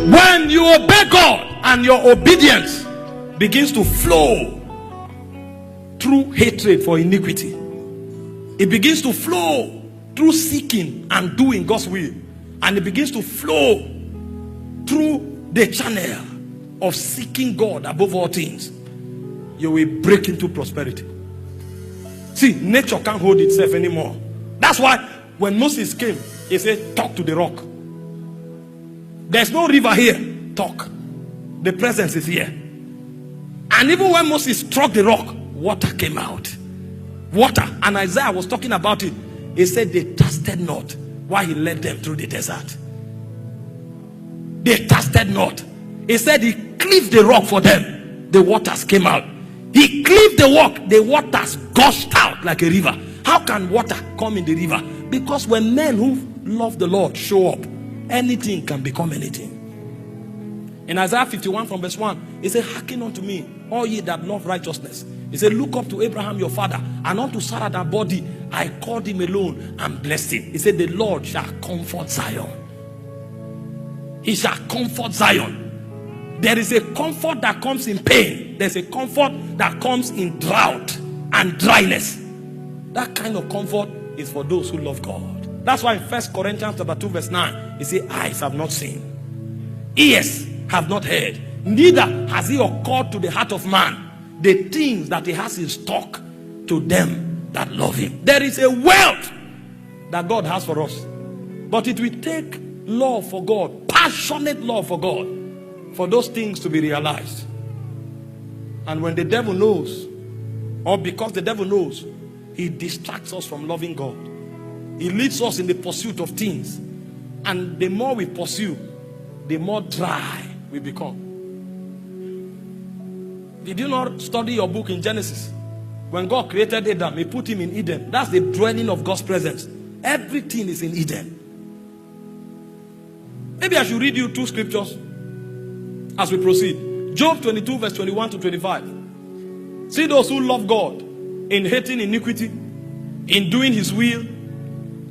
When you obey God and your obedience begins to flow through hatred for iniquity, it begins to flow through seeking and doing God's will, and it begins to flow through the channel of seeking God above all things, you will break into prosperity. See, nature can't hold itself anymore. That's why when Moses came, he said, talk to the rock. There's no river here. Talk. The presence is here. And even when Moses struck the rock, water came out. Water. And Isaiah was talking about it. He said they thirsted not while he led them through the desert. They thirsted not. He said he cleaved the rock for them. The waters came out. He cleaved the rock. The waters gushed out like a river. How can water come in the river? Because when men who love the Lord show up, anything can become anything. In Isaiah 51 from verse 1, he said, hearken unto me, all ye that love righteousness. He said, look up to Abraham your father, and unto Sarah thy body. I called him alone and blessed him. He said, the Lord shall comfort Zion. He shall comfort Zion. There is a comfort that comes in pain. There's a comfort that comes in drought and dryness. That kind of comfort is for those who love God. That's why in 1 Corinthians chapter 2 verse 9, he says, eyes have not seen, ears have not heard, neither has he occurred to the heart of man the things that he has in stock to them that love him. There is a wealth that God has for us, but it will take love for God, passionate love for God, for those things to be realized. And when the devil knows, or because the devil knows, he distracts us from loving God. He leads us in the pursuit of things, and the more we pursue, the more dry we become. Did you not study your book in Genesis? When God created Adam, he put him in Eden. That's the dwelling of God's presence. Everything is in Eden. Maybe I should read you two scriptures as we proceed. Job 22 verse 21 to 25. See those who love God in hating iniquity, in doing his will,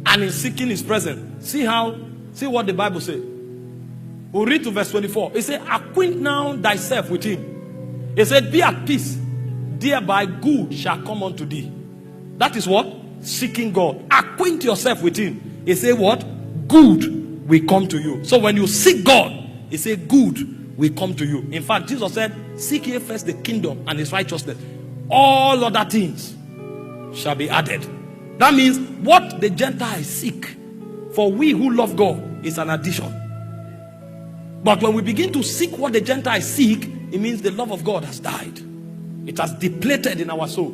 and in seeking his presence. See what the Bible says. We'll read to verse 24. It said, acquaint now thyself with him. It said, be at peace, thereby good shall come unto thee. That is what? Seeking God. Acquaint yourself with him. It said what? Good will come to you. So when you seek God, it said good will come to you. In fact, Jesus said, seek ye first the kingdom and his righteousness. All other things shall be added. That means what the Gentiles seek, for we who love God, is an addition. But when we begin to seek what the Gentiles seek, it means the love of God has died. It has depleted in our soul.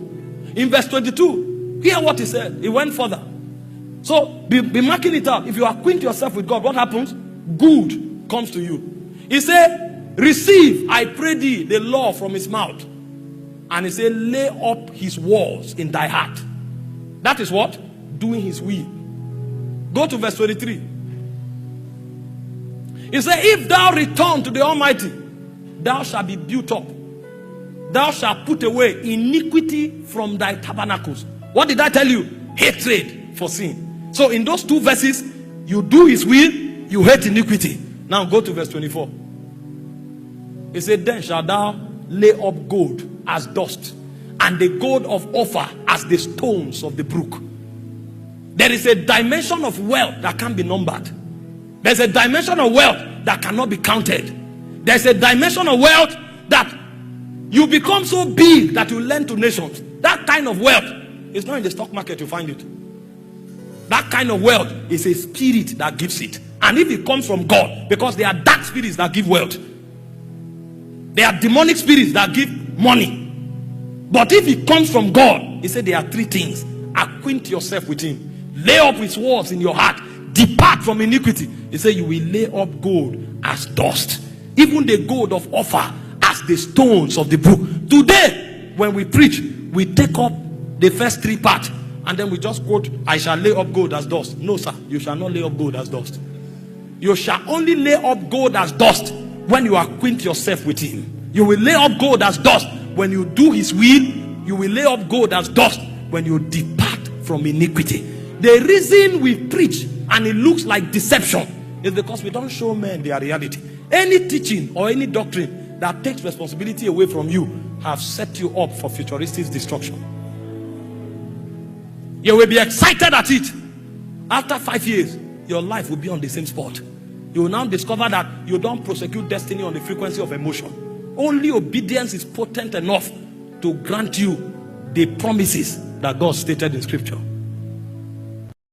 In verse 22, hear what he said. He went further. So be marking it out. If you acquaint yourself with God, what happens? Good comes to you. He said, receive, I pray thee, the law from his mouth. And he said, lay up his words in thy heart. That is what? Doing his will. Go to verse 23. He said, if thou return to the Almighty, thou shalt be built up. Thou shalt put away iniquity from thy tabernacles. What did I tell you? Hatred for sin. So in those two verses, you do his will, you hate iniquity. Now go to verse 24. He said, then shalt thou lay up gold as dust, and the gold of Ophir as the stones of the brook. There is a dimension of wealth that can't be numbered. There's a dimension of wealth that cannot be counted. There's a dimension of wealth that you become so big that you lend to nations. That kind of wealth is not in the stock market you find it. That kind of wealth is a spirit that gives it. And if it comes from God, because there are dark spirits that give wealth, there are demonic spirits that give money. But if it comes from God, he said there are three things. Acquaint yourself with him. Lay up his words in your heart. Depart from iniquity. He said you will lay up gold as dust. Even the gold of Ophir as the stones of the brook. Today, when we preach, we take up the first three parts, and then we just quote, I shall lay up gold as dust. No, sir, you shall not lay up gold as dust. You shall only lay up gold as dust when you acquaint yourself with him. You will lay up gold as dust when you do his will. You will lay up gold as dust when you depart from iniquity. The reason we preach and it looks like deception is because we don't show men their reality. Any teaching or any doctrine that takes responsibility away from you have set you up for futuristic destruction. You will be excited at it. After 5 years, your life will be on the same spot. You will now discover that you don't prosecute destiny on the frequency of emotion. Only obedience is potent enough to grant you the promises that God stated in scripture.